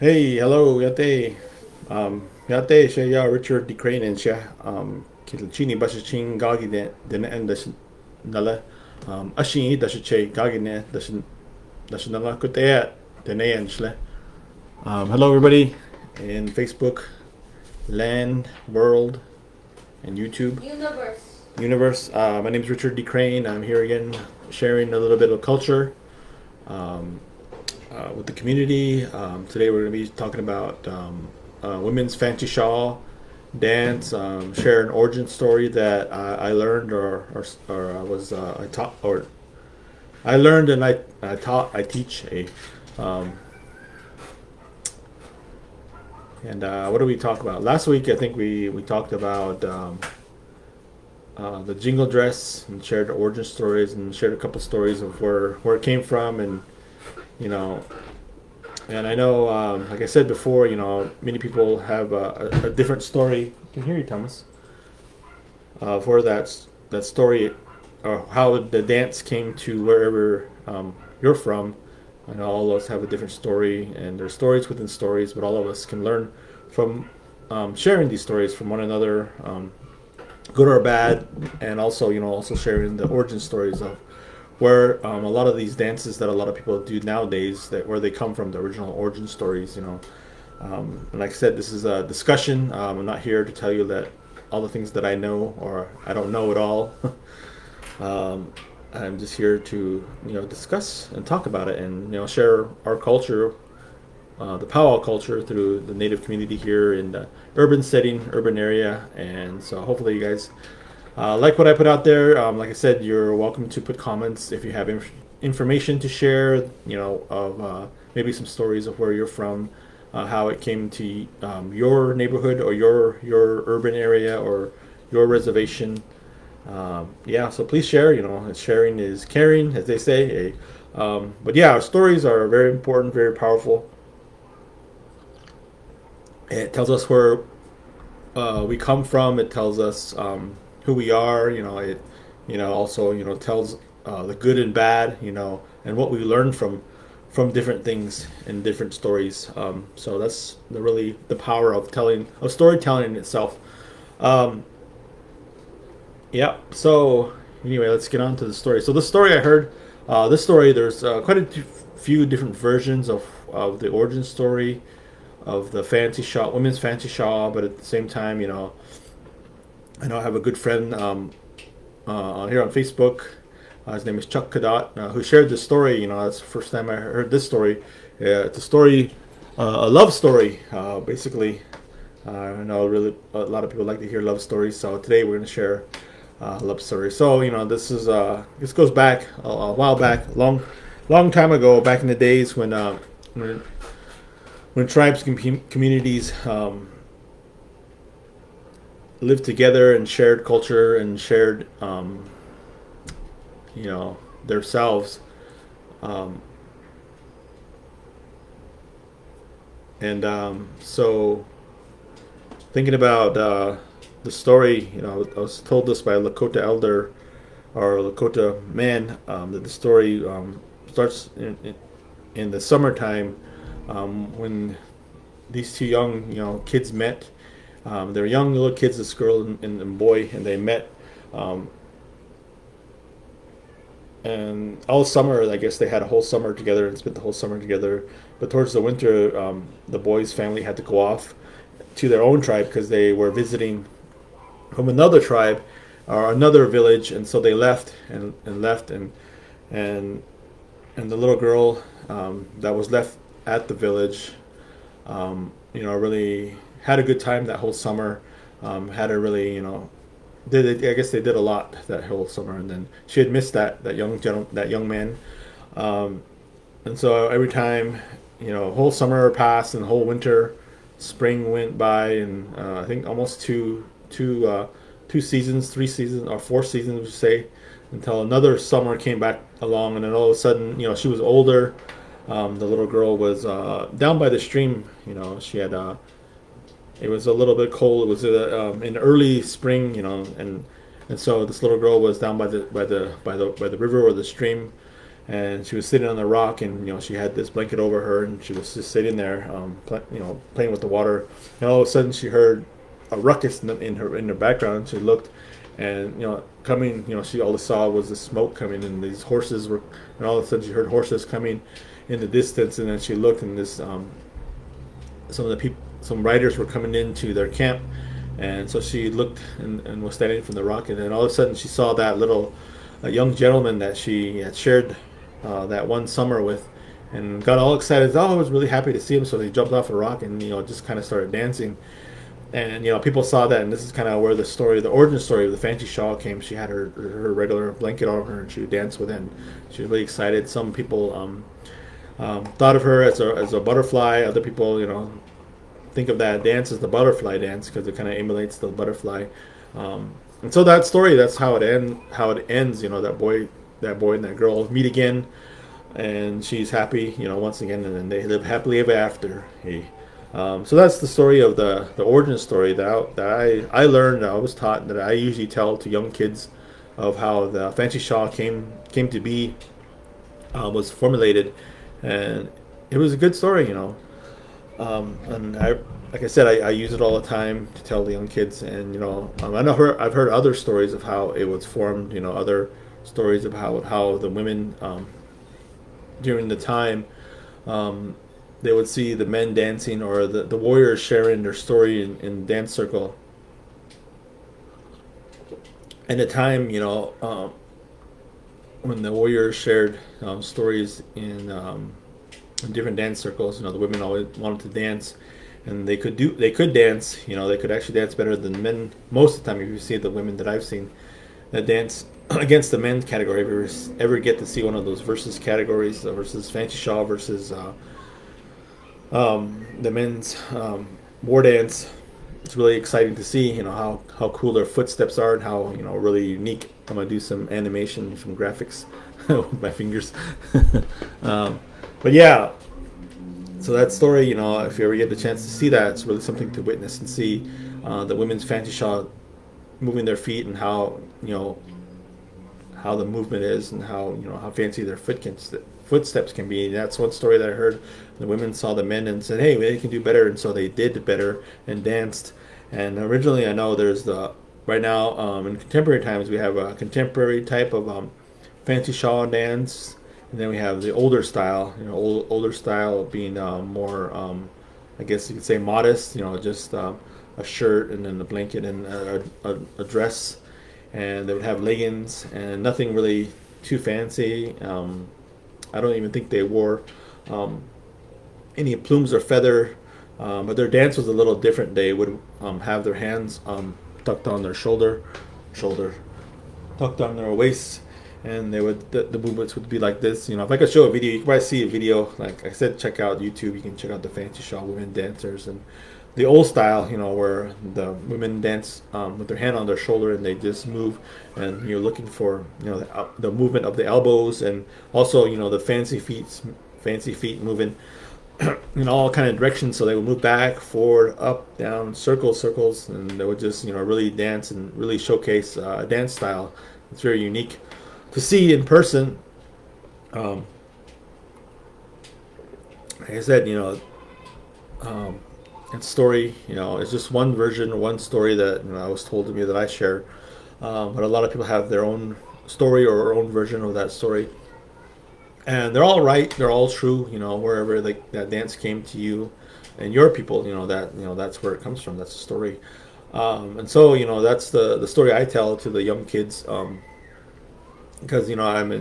Hey, hello, yate. Yate siya Richard DeCrane and siya. Kilchini basichin gagi ne and das nala. Ashini dashiche gagi ne das nala kutea dene and shle. Hello everybody in Facebook, land, world, and YouTube. Universe. My name is Richard DeCrane. I'm here again sharing a little bit of culture with the community. Today we're going to be talking about women's fancy shawl dance. Share an origin story that I learned or I was I taught or I learned and I taught I teach a and what do we talk about last week? I think we talked about the jingle dress and shared origin stories and shared a couple stories of where it came from and you know. And I know, like I said before, many people have a different story. I can hear you, Thomas. For that story, or how the dance came to wherever you're from. I know all of us have a different story, and there's stories within stories, but all of us can learn from sharing these stories from one another, good or bad, and also also sharing the origin stories of where a lot of these dances that a lot of people do nowadays, that where they come from, the original origin stories. And like I said, this is a discussion. I'm not here to tell you that all the things that I know or I don't know at all. I'm just here to discuss and talk about it and share our culture, the powwow culture through the native community here in the urban setting, urban area. And so hopefully you guys like what I put out there. Like I said, you're welcome to put comments if you have information to share, of maybe some stories of where you're from, how it came to your neighborhood or your urban area or your reservation. Yeah, so please share. Sharing is caring, as they say. But yeah, our stories are very important, very powerful. It tells us where we come from. It tells us who we are. It also tells the good and bad. And what we learn from different things and different stories. So that's really the power of storytelling in itself. Um, yeah. So anyway, let's get on to the story. So the story I heard, this story, there's quite a few different versions of the origin story of the fancy shawl, women's fancy shawl. But at the same time, I know I have a good friend on here on Facebook. His name is Chuck Kadot, who shared this story. That's the first time I heard this story. It's a story, a love story, basically. I know really a lot of people like to hear love stories, so today we're going to share a love story. So this goes back a while back, long time ago, back in the days when tribes and communities lived together and shared culture and shared themselves. Um, so thinking about the story, I was told this by a Lakota elder or a Lakota man, that the story starts in the summertime, when these two young kids met. They were young little kids, this girl and boy, and they met. And all summer, I guess they had a whole summer together and spent the whole summer together. But towards the winter, the boy's family had to go off to their own tribe because they were visiting from another tribe or another village, and so they left and left and and the little girl that was left at the village, really had a good time that whole summer. Had a really I guess they did a lot that whole summer, and then she had missed that young man, um, and so every time, whole summer passed and whole winter, spring went by, and I think almost two seasons, 3 seasons, or 4 seasons, would say, until another summer came back along, and then all of a sudden, she was older. The little girl was down by the stream. She had it was a little bit cold. It was in early spring, and so this little girl was down by the river or the stream, and she was sitting on the rock, and she had this blanket over her, and she was just sitting there, playing with the water. And all of a sudden, she heard a ruckus in her background. And she looked, and coming, she all saw was the smoke coming, and these horses were, and all of a sudden she heard horses coming in the distance, and then she looked, and this some of the people, some riders were coming into their camp, and so she looked and was standing from the rock, and then all of a sudden she saw that little a young gentleman that she had shared that one summer with, and got all excited. Oh, I was really happy to see him. So they jumped off a rock and just kind of started dancing. And people saw that, and this is kind of where the origin story of the fancy shawl came. She had her regular blanket over her, and she would dance with it. And she was really excited. Some people thought of her as a butterfly. Other people, think of that dance as the butterfly dance because it kind of emulates the butterfly. And so that story, that's how it ends. That boy and that girl meet again, and she's happy, once again, and then they live happily ever after. Hey. So that's the story of the origin story that I learned, I was taught, that I usually tell to young kids of how the fancy shawl came to be, was formulated, and it was a good story, and like I said, I use it all the time to tell the young kids, and I've heard other stories of how it was formed, other stories of how the women during the time. They would see the men dancing, or the warriors sharing their story in dance circle. And the time, when the warriors shared stories in different dance circles, the women always wanted to dance, and they could dance. They could actually dance better than men most of the time. If you see the women that I've seen that dance against the men's category, if you ever get to see one of those versus categories, versus fancy shawl versus the men's war dance, it's really exciting to see how cool their footsteps are, and how really unique. I'm gonna do some animation, some graphics with my fingers. But yeah, so that story, if you ever get the chance to see that, it's really something to witness and see the women's fancy shawl moving their feet, and how how the movement is, and how fancy their footsteps can be. That's one story that I heard. The women saw the men and said, "Hey, they can do better," and so they did better and danced. And originally, I know there's right now in contemporary times we have a contemporary type of fancy shawl dance, and then we have the older style. Older style being more, I guess you could say, modest. Just a shirt and then a blanket and a dress, and they would have leggings and nothing really too fancy. I don't even think they wore any plumes or feather, but their dance was a little different. They would have their hands tucked on their shoulder, tucked on their waist, and they would the movements would be like this. If I could show a video, you can probably see a video. Like I said, check out YouTube. You can check out the fancy shawl women dancers, and the old style, where the women dance with their hand on their shoulder and they just move, and you're looking for the movement of the elbows, and also the fancy feet moving in all kind of directions. So they would move back, forward, up, down, circles, and they would just really dance and really showcase a dance style. It's very unique to see in person. Like I said, that story, it's just one version, one story that I was told to me that I share. But a lot of people have their own story or own version of that story, and they're all right. They're all true. Wherever that dance came to you and your people, that's where it comes from. That's the story, and so that's the story I tell to the young kids, because I'm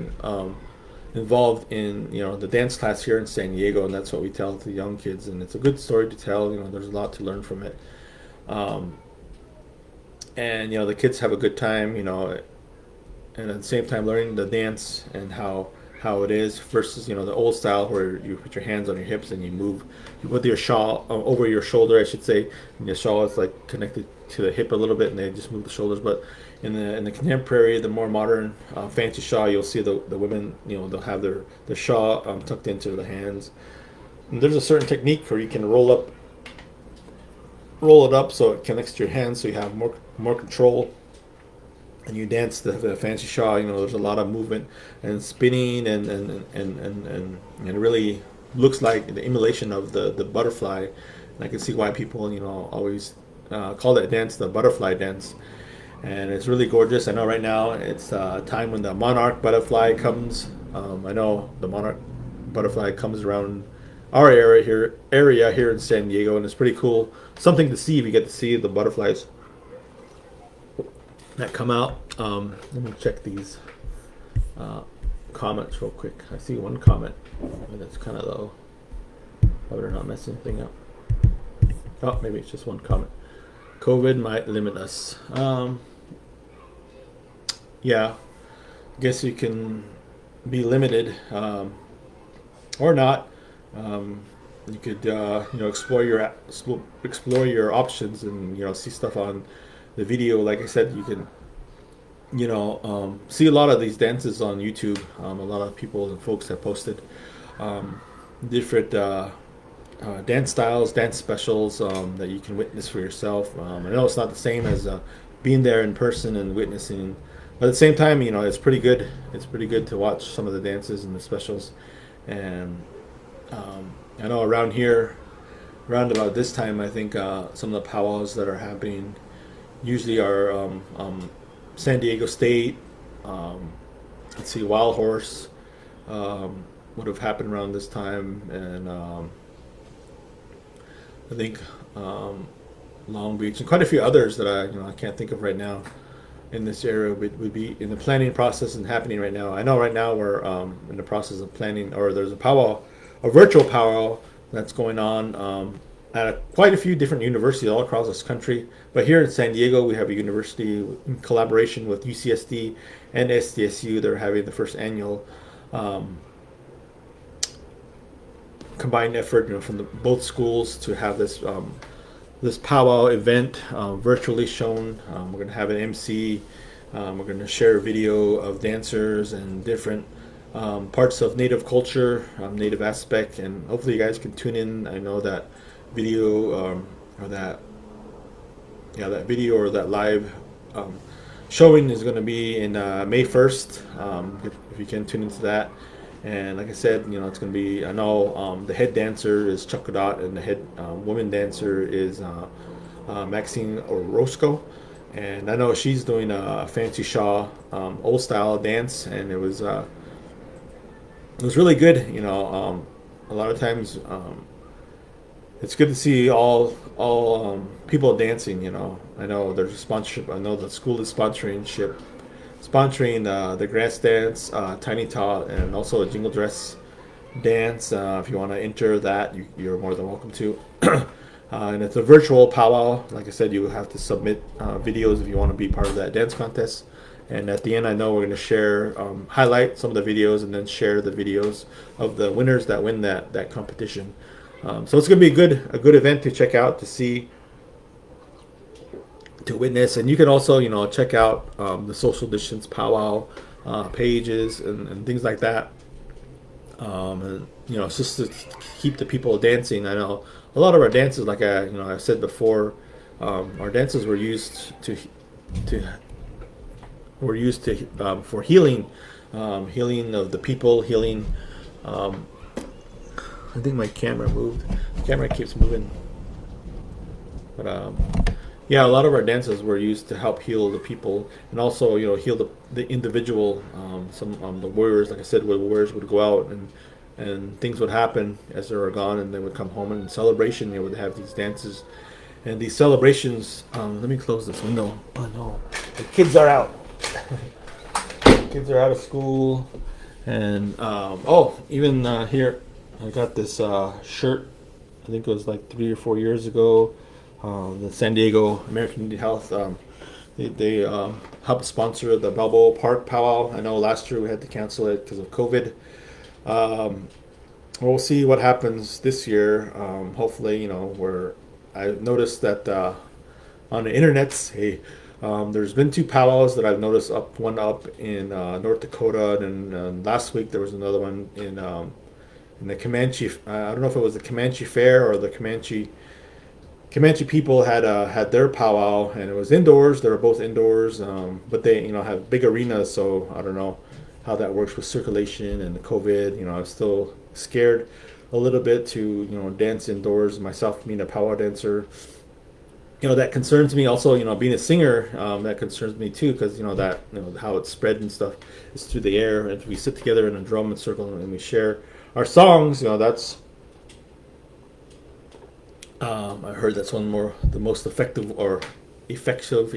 involved in the dance class here in San Diego, and that's what we tell to the young kids, and it's a good story to tell. There's a lot to learn from it, and the kids have a good time, and at the same time learning the dance and how it is versus the old style where you put your hands on your hips and you move with your shawl over your shoulder, I should say, and the shawl is like connected to the hip a little bit, and they just move the shoulders. But in the contemporary, the more modern fancy shawl, you'll see the women, they'll have their shawl tucked into the hands. And there's a certain technique where you can roll it up so it connects to your hands, so you have more control. and you dance the fancy shawl, there's a lot of movement and spinning and it really looks like the emulation of the butterfly. And I can see why people, always call that dance the butterfly dance. And it's really gorgeous. I know right now it's time when the monarch butterfly comes. I know the monarch butterfly comes around our area here in San Diego, and it's pretty cool. Something to see if you get to see the butterflies that come out. Let me check these comments real quick. I see one comment that's kind of low. Hope they're not messing anything up. Oh, maybe it's just one comment. COVID might limit us. Yeah, I guess you can be limited or not. You could explore your options and see stuff on the video. Like I said, you can see a lot of these dances on YouTube. A lot of people and folks have posted different dance styles, dance specials that you can witness for yourself. I know it's not the same as being there in person and witnessing, but at the same time, it's pretty good. It's pretty good to watch some of the dances and the specials. And I know around here, around about this time, I think some of the powwows that are happening usually are San Diego State. Let's see, Wild Horse would have happened around this time, and I think Long Beach and quite a few others that I can't think of right now in this area would be in the planning process and happening right now. I know right now we're in the process of planning, or there's a virtual powwow that's going on at quite a few different universities all across this country. But here in San Diego, we have a university in collaboration with UCSD and SDSU. They're having the first annual combined effort, from both schools to have this powwow event virtually shown. We're going to have an MC. We're going to share a video of dancers and different parts of Native culture, Native aspect, and hopefully you guys can tune in. I know that video or that video or that live showing is going to be in May 1st. If you can tune into that. And like I said, it's going to be, I know the head dancer is Chakadot, and the head woman dancer is Maxine Orozco. And I know she's doing a fancy Shaw old style dance, and it was really good. A lot of times it's good to see all people dancing. I know there's a sponsorship. I know the school is sponsoring the grass dance, tiny tot, and also a jingle dress dance. If you want to enter that, you're more than welcome to. And it's a virtual powwow. Like I said, you have to submit videos if you want to be part of that dance contest. And at the end, I know we're going to share, highlight some of the videos, and then share the videos of the winners that win that competition. So it's going to be a good event to check out, to see, to witness. And you can also check out the social distance powwow pages and things like that. And it's just to keep the people dancing. I know a lot of our dances, like I said before, our dances were used for healing, healing of the people, healing. I think my camera moved. The camera keeps moving. But yeah, a lot of our dances were used to help heal the people, and also heal the individual. Some the warriors, like I said, the warriors would go out and things would happen as they were gone, and they would come home, and in celebration they would have these dances. And these celebrations, let me close this window. Oh no, the kids are out. Kids are out of school. And even here I got this shirt. I think it was like 3 or 4 years ago. The San Diego American Indian Health, they helped sponsor the Balboa Park powwow. I know last year we had to cancel it because of COVID. We'll see what happens this year. Hopefully, I noticed that on the internet, there's been 2 powwows that I've noticed one up in North Dakota, and last week there was another one in the Comanche. I don't know if it was the Comanche Fair or the Comanche Comanche people had their powwow, and it was indoors. They were both indoors, but they have big arenas. So I don't know how that works with circulation and the COVID. I'm still scared a little bit to dance indoors. Myself being a powwow dancer, that concerns me. Also, being a singer, that concerns me too, because that how it's spread and stuff is through the air. And if we sit together in a drum and circle and we share our songs, that's I heard that's the most effective or effective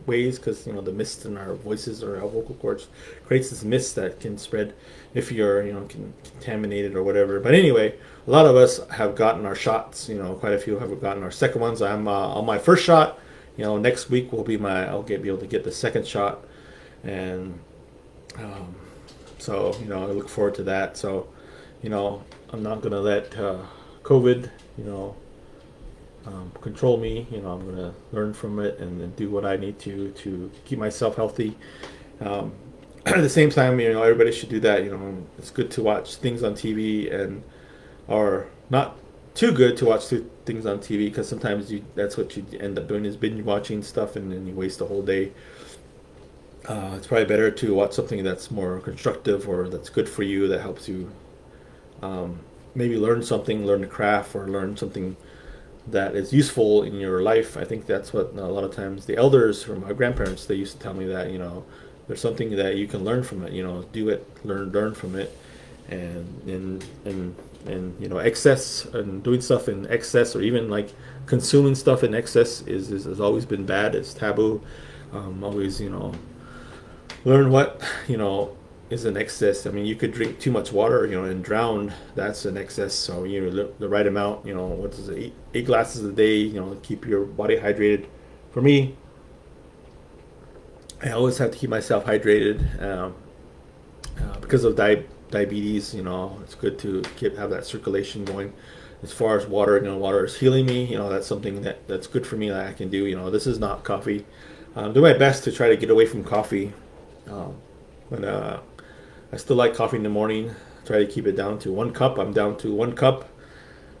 ways, because the mist in our voices or our vocal cords creates this mist that can spread if you're contaminated or whatever. But anyway, a lot of us have gotten our shots. Quite a few have gotten our second ones. I'm on my first shot. Next week will be be able to get the second shot, and so I look forward to that. So I'm not gonna let COVID, control me. I'm going to learn from it and do what I need to keep myself healthy. At the same time, everybody should do that. It's good to watch things on TV, or not too good to watch things on TV, because sometimes that's what you end up doing, is binge watching stuff, and then you waste the whole day. It's probably better to watch something that's more constructive or that's good for you, that helps you maybe learn a craft, or learn something that is useful in your life. I think that's what a lot of times the elders or my grandparents, they used to tell me that there's something that you can learn from it. Do it, learn from it, and excess and doing stuff in excess, or even like consuming stuff in excess has always been bad. It's taboo. Always learn what is an excess. I mean, you could drink too much water, and drown. That's an excess. So the right amount. What is it? Eight glasses a day. Keep your body hydrated. For me, I always have to keep myself hydrated because of diabetes. It's good to have that circulation going. As far as water, water is healing me. That's something that's good for me that I can do. This is not coffee. Do my best to try to get away from coffee. But I still like coffee in the morning. Try to keep it down to 1 cup. I'm down to 1 cup.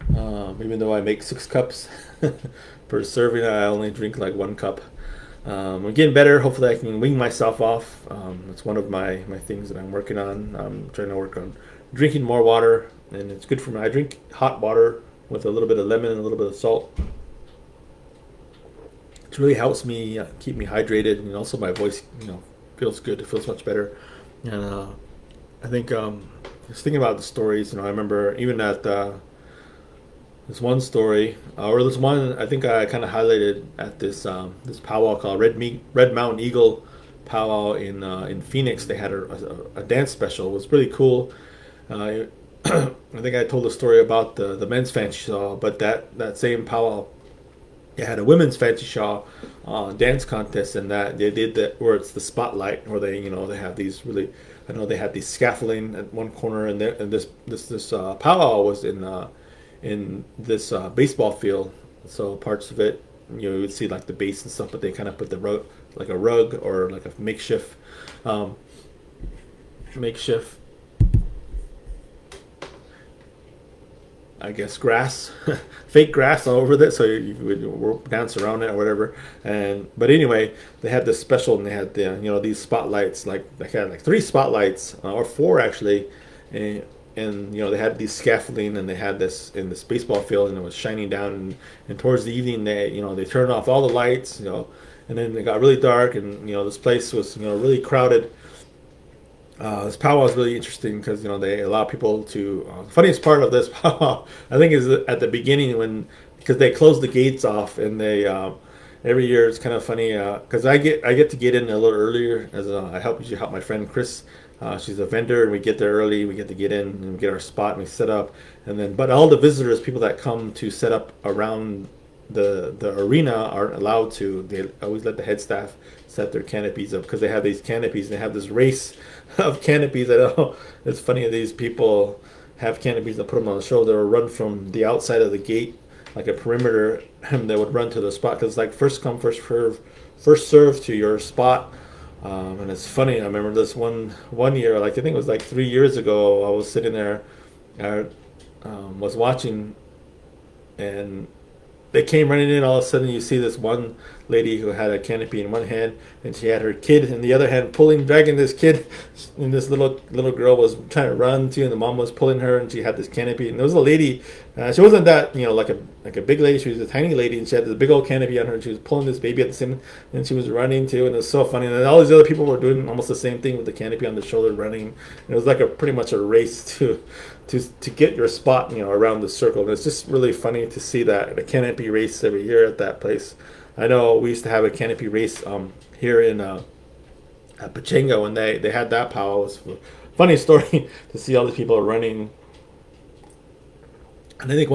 Even though I make 6 cups per serving, I only drink like 1 cup. I'm getting better. Hopefully I can wean myself off. It's one of my things that I'm working on. I'm trying to work on drinking more water, and it's good for me. I drink hot water with a little bit of lemon and a little bit of salt. It really helps me keep me hydrated, and also my voice, feels good. It feels much better. And I think just thinking about the stories, I remember even at this one story, or this one I think I kind of highlighted at this powwow called Red Mountain Eagle powwow in Phoenix. They had a dance special. It was really cool. I think I told a story about the men's fancy shawl, but that same powwow, they had a women's fancy shawl dance contest, and that they did that where it's the spotlight, where they have these really, I know they had these scaffolding at one corner, and this powwow was in this baseball field. So parts of it, you would see like the base and stuff, but they kind of put the rug, like a rug or like a makeshift, I guess, grass, fake grass all over it, so you would dance around it or whatever. But anyway, they had this special, and they had these spotlights. Like they had like 3 spotlights or 4 actually, and they had these scaffolding, and they had this in this baseball field, and it was shining down. And towards the evening, they turned off all the lights, and then it got really dark, and this place was really crowded. This powwow is really interesting because they allow people to. The funniest part of this powwow, I think, is at the beginning, because they close the gates off, and they every year it's kind of funny because I get to get in a little earlier, as I help my friend Chris. She's a vendor, and we get there early. We get to get in and we get our spot, and we set up, and then but all the visitors, people that come to set up around the arena, aren't allowed to. They always let the head staff set their canopies up, because they have these canopies, and they have this race of canopies. I know it's funny that these people have canopies that put them on the shoulder, or run from the outside of the gate like a perimeter, and they would run to the spot, because it's like first come first serve to your spot. And it's funny, I remember this one year, like I think it was like 3 years ago, I was sitting there, I was watching and they came running in. All of a sudden, you see this one lady who had a canopy in one hand, and she had her kid in the other hand, dragging this kid. And this little girl was trying to run too, and the mom was pulling her, and she had this canopy. And there was a lady. She wasn't that like a big lady. She was a tiny lady, and she had this big old canopy on her. And she was pulling this baby at the same, and she was running too, and it was so funny. And then all these other people were doing almost the same thing with the canopy on the shoulder, running. And it was like a pretty much a race to get your spot, around the circle. And it's just really funny to see that a canopy race every year at that place. I know we used to have a canopy race here in at Pachinga when they had that powwow. It was a funny story to see all these people running. And I think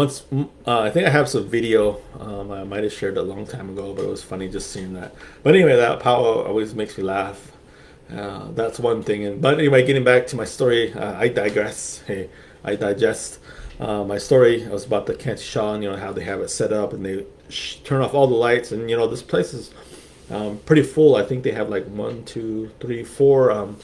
I think I have some video. I might have shared it a long time ago, but it was funny just seeing that. But anyway, that powwow always makes me laugh. That's one thing. But anyway, getting back to my story, I digress. Hey, I digest. My story was about the Canty Shawl, how they have it set up and they turn off all the lights. And, this place is pretty full. I think they have like 1, 2, 3, 4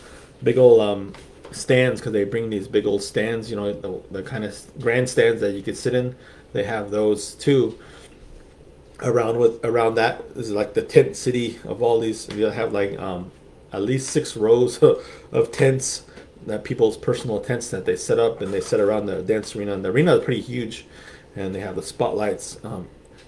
big old stands, because they bring these big old stands, the kind of grandstands that you could sit in. They have those too. Around that is like the tent city of all these. You'll have like at least 6 rows of tents, that people's personal tents that they set up, and they set around the dance arena. And the arena is pretty huge, and they have the spotlights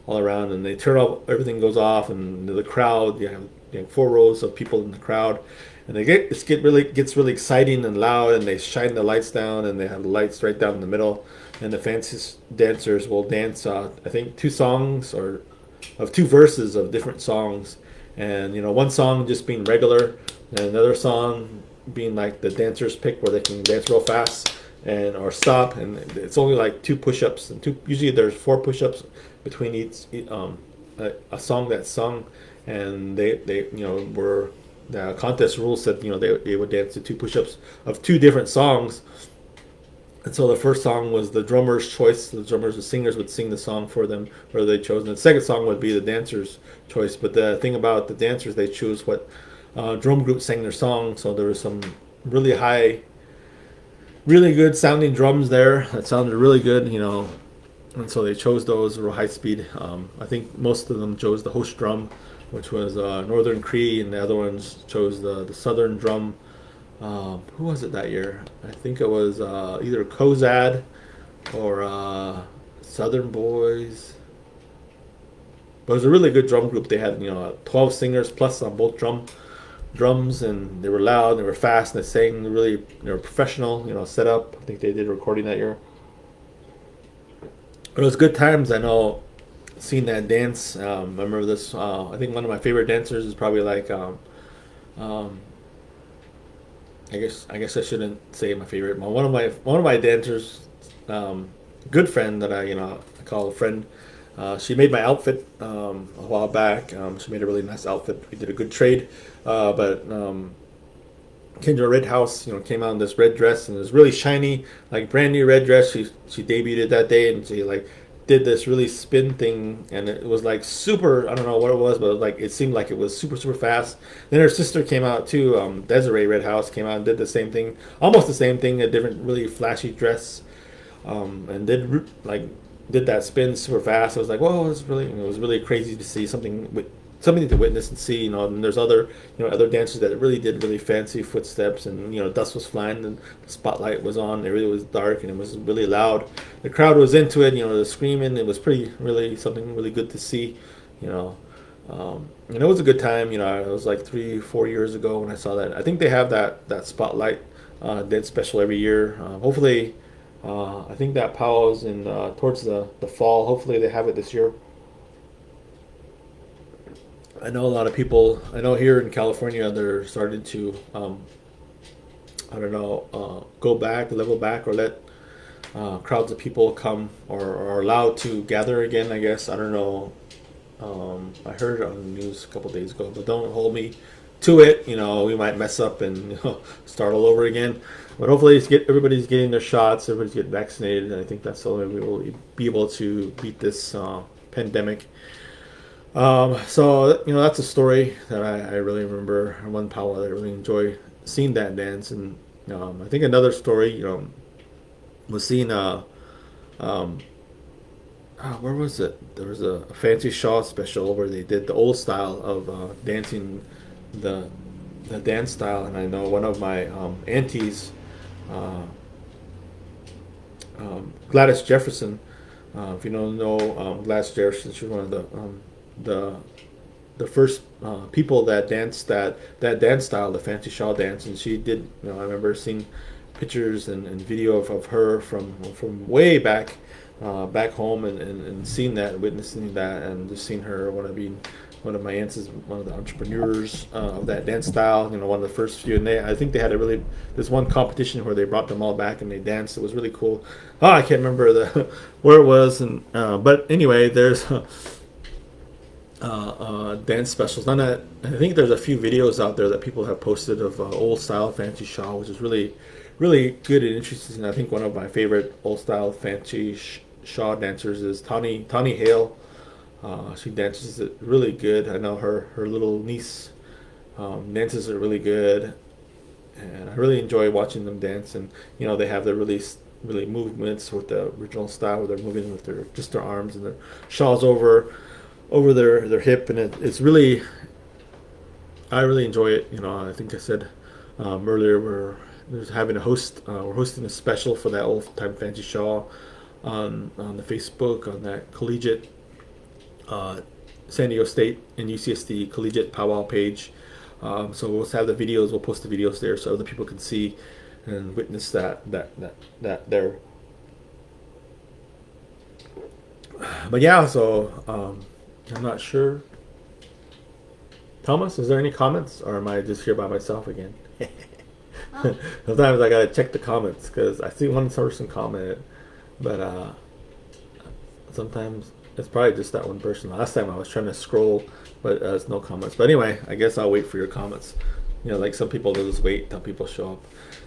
all around, and they turn off, everything goes off, and the crowd, you have 4 rows of people in the crowd, and gets really exciting and loud, and they shine the lights down, and they have the lights right down in the middle, and the fanciest dancers will dance I think 2 songs or of 2 verses of different songs, and one song just being regular, and another song being like the dancers pick, where they can dance real fast and or stop, and it's only like 2 push-ups, and usually there's 4 push-ups between each a song that's sung, and they were the contest rules said they would dance to 2 push-ups of 2 different songs. And so the first song was the drummer's choice. The singers would sing the song for them, whether they chose. And the second song would be the dancer's choice. But the thing about the dancers, they choose what drum group sang their song. So there was some really high, really good sounding drums there that sounded really good, And so they chose those real high speed. I think most of them chose the host drum, which was Northern Cree, and the other ones chose the Southern drum. Who was it that year? I think it was either Kozad or Southern Boys. But it was a really good drum group. They had 12 singers plus on both drums, and they were loud, they were fast, and they sang really. They were professional, set up. I think they did a recording that year. But it was good times. I know, seeing that dance. I remember this. I think one of my favorite dancers is probably like. I guess I shouldn't say my favorite. One of my dancers, good friend that I call a friend. She made my outfit a while back. She made a really nice outfit. We did a good trade. But Kendra Redhouse, came out in this red dress, and it was really shiny, like brand new red dress. She debuted it that day, and she like did this really spin thing, and it was like super. I don't know what it was, but it seemed like it was super super fast. Then her sister came out too. Desiree Redhouse came out and did the same thing, almost the same thing, a different really flashy dress, and did that spin super fast. I was like, whoa, it was really crazy to see something to witness and see, and there's other dancers that really did really fancy footsteps, and dust was flying, and the spotlight was on. It really was dark, and it was really loud. The crowd was into it, the screaming. It was really something really good to see, and it was a good time. It was like 3-4 years ago when I saw that. I think they have that spotlight dance special every year. Hopefully, I think that powwow's in towards the fall. Hopefully they have it this year. I know a lot of people. I know here in California they're starting to, go back, level back, or let crowds of people come or are allowed to gather again. I guess I don't know. I heard it on the news a couple days ago, but don't hold me to it. We might mess up and start all over again. But hopefully, everybody's getting their shots. Everybody's getting vaccinated, and I think that's the only way we will be able to beat this pandemic. So that's a story that I really remember. One powwow that I really enjoy seeing that dance, and I think another story was seeing where was it? There was a Fancy Shaw special where they did the old style of dancing, the the dance style, and I know one of my aunties, uh, Gladys Jefferson. If you don't know Gladys Jefferson, she's one of the the first people that danced that dance style, the Fancy Shaw dance, and she did. You know, I remember seeing pictures and video of her from way back back home, and seeing that, witnessing that, and just seeing her one of my aunts is one of the entrepreneurs of that dance style. You know, one of the first few, and I think they had a really this one competition where they brought them all back and they danced. It was really cool. Oh, I can't remember the where it was, and but anyway, there's dance specials. None of, I think there's a few videos out there that people have posted of old style Fancy Shaw, which is really good and interesting. I think one of my favorite old style Fancy Shaw dancers is Tawny Hale. She dances it really good. I know her little niece dances it really good, and I really enjoy watching them dance. And you know, they have their really movements with the original style, where they're moving with their arms and their shawls over their hip, and it's really, I really enjoy it. You know, I think I said earlier we're hosting a special for that old time Fancy Shaw on the Facebook, on that collegiate uh, San Diego State and UCSD collegiate powwow page. So we'll have the videos. We'll post the videos there so other people can see and witness that there. But yeah, so I'm not sure. Thomas, is there any comments, or am I just here by myself again? Oh, Sometimes I gotta check the comments because I see one person commented, but sometimes it's probably just that one person. Last time I was trying to scroll, but there's no comments. But anyway, I guess I'll wait for your comments. You know, like some people, they'll just wait till people show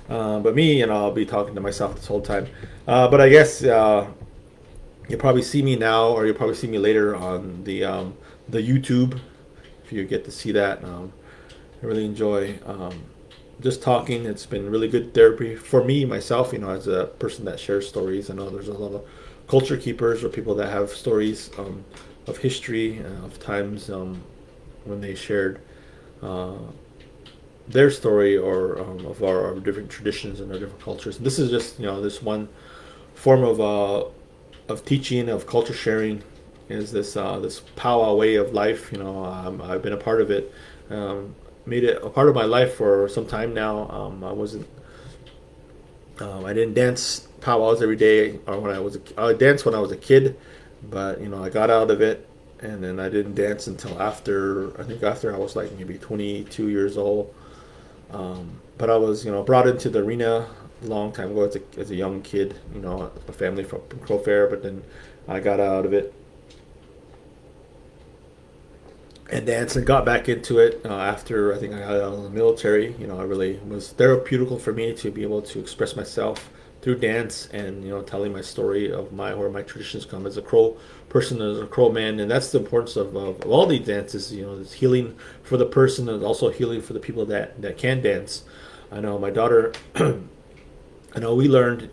up. But me, you know, I'll be talking to myself this whole time. But I guess you'll probably see me now, or you'll probably see me later on the YouTube, if you get to see that. I really enjoy just talking. It's been really good therapy for me myself. You know, as a person that shares stories. I know there's a lot of culture keepers or people that have stories of history, of times when they shared uh, their story, or of our different traditions and our different cultures. And this is just, you know, this one form of teaching, of culture sharing, is this powwow way of life. You know, I've been a part of it, made it a part of my life for some time now. I didn't dance powwows every day, or I danced when I was a kid, but you know, I got out of it, and then I didn't dance until after I was like maybe 22 years old. But I was, you know, brought into the arena a long time ago as a young kid, you know, a family from Crow Fair, but then I got out of it and danced and got back into it after I think I got out of the military. You know, I really was therapeutical for me to be able to express myself through dance, and you know, telling my story of where my traditions come as a Crow person, as a Crow man. And that's the importance of all these dances. You know, it's healing for the person and also healing for the people that can dance. I know my daughter. I know we learned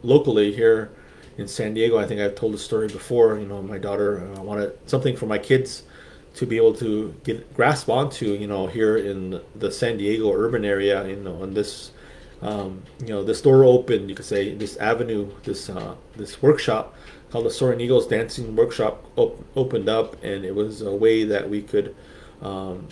locally here in San Diego. I think I've told the story before. You know, my daughter wanted something for my kids to be able to grasp onto. You know, here in the San Diego urban area. You know, on this, you know, this door opened. You could say this avenue, this workshop called the Soaring Eagles Dancing Workshop opened up, and it was a way that we could um,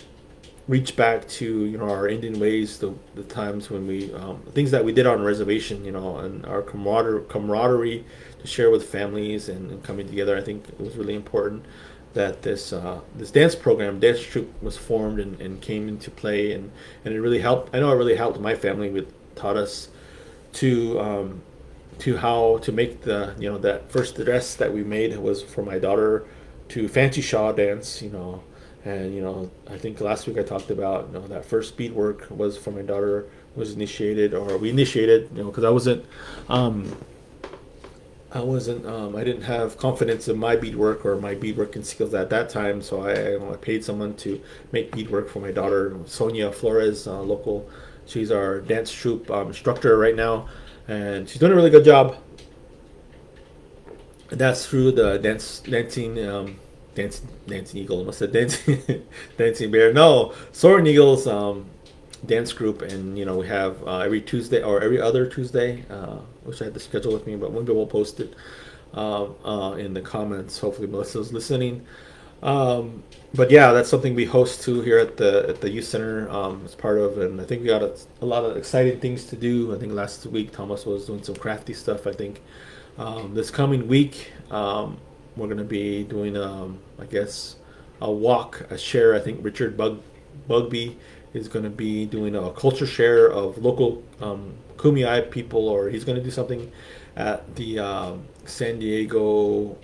reach back to, you know, our Indian ways, the times when we things that we did on a reservation, you know, and our camaraderie to share with families, and coming together. I think it was really important that this dance troupe was formed, and came into play, and it really helped. I know it really helped my family. With taught us to how to make the, you know, that first dress that we made was for my daughter to Fancy Shaw dance, you know. And you know, I think last week I talked about, you know, that first beadwork was for my daughter, was initiated, or we initiated, you know, because um, I didn't have confidence in my beadwork or my beadworking skills at that time, so I paid someone to make beadwork for my daughter, Sonia Flores, local. She's our dance troupe instructor right now, and she's doing a really good job. That's through the dancing eagle. I must have dancing dancing bear. No, Soaring Eagles dance group, and we have every Tuesday or every other Tuesday. Wish I had the schedule with me, but maybe we'll post it in the comments. Hopefully, Melissa's listening. But yeah, that's something we host too here at the youth center as part of, and I think we got a lot of exciting things to do. I think last week Thomas was doing some crafty stuff. I think this coming week we're going to be doing, I guess, a walk, a share. I think Richard Bugby is going to be doing a culture share of local Kumeyaay people, or he's going to do something at the San Diego.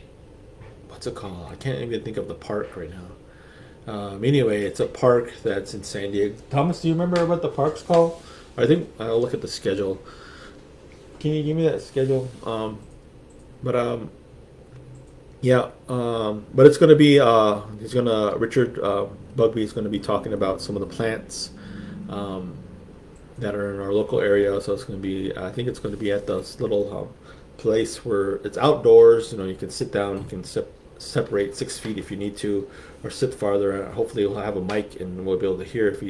What's it called? I can't even think of the park right now. Anyway, it's a park that's in San Diego. Thomas, do you remember what the park's called? I think I'll look at the schedule. Can you give me that schedule? But yeah, but it's gonna be Richard Bugby is gonna be talking about some of the plants that are in our local area. So it's gonna be, I think it's gonna be at this little place where it's outdoors. You can sit down, you can separate 6 feet if you need to, or sit farther. Hopefully, we'll have a mic and we'll be able to hear if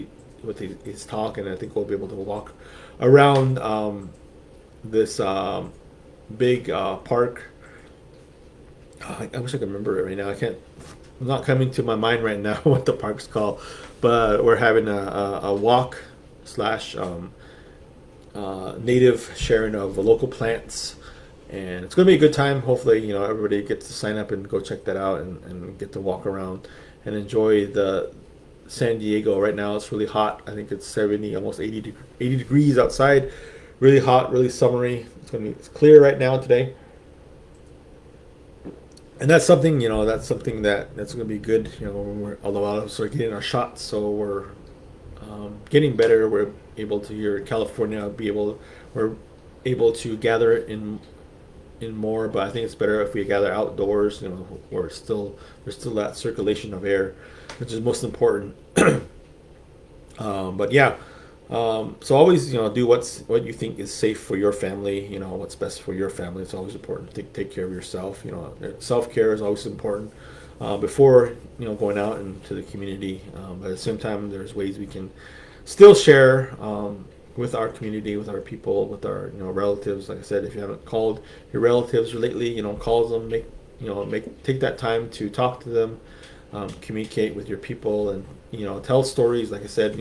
he's talking. I think we'll be able to walk around this big park. I wish I could remember it right now. I can't. I'm not coming to my mind right now what the park's called, but we're having a walk slash native sharing of local plants, and it's going to be a good time. Hopefully, everybody gets to sign up and go check that out and get to walk around and enjoy the San Diego. Right now, it's really hot. I think it's 70, almost 80 degrees outside. Really hot, really summery. It's clear right now today. And that's something, that's something that's going to be good, when a lot of us are getting our shots, so we're getting better. We're able to, here in California, we're able to gather in more, but I think it's better if we gather outdoors, where there's still that circulation of air, which is most important. But yeah, so always, do what you think is safe for your family. What's best for your family. It's always important to take care of yourself. Self-care is always important before going out into the community. But at the same time, there's ways we can still share with our community, with our people, with our relatives. Like I said, if you haven't called your relatives lately, call them. Take that time to talk to them, communicate with your people, and tell stories. Like I said,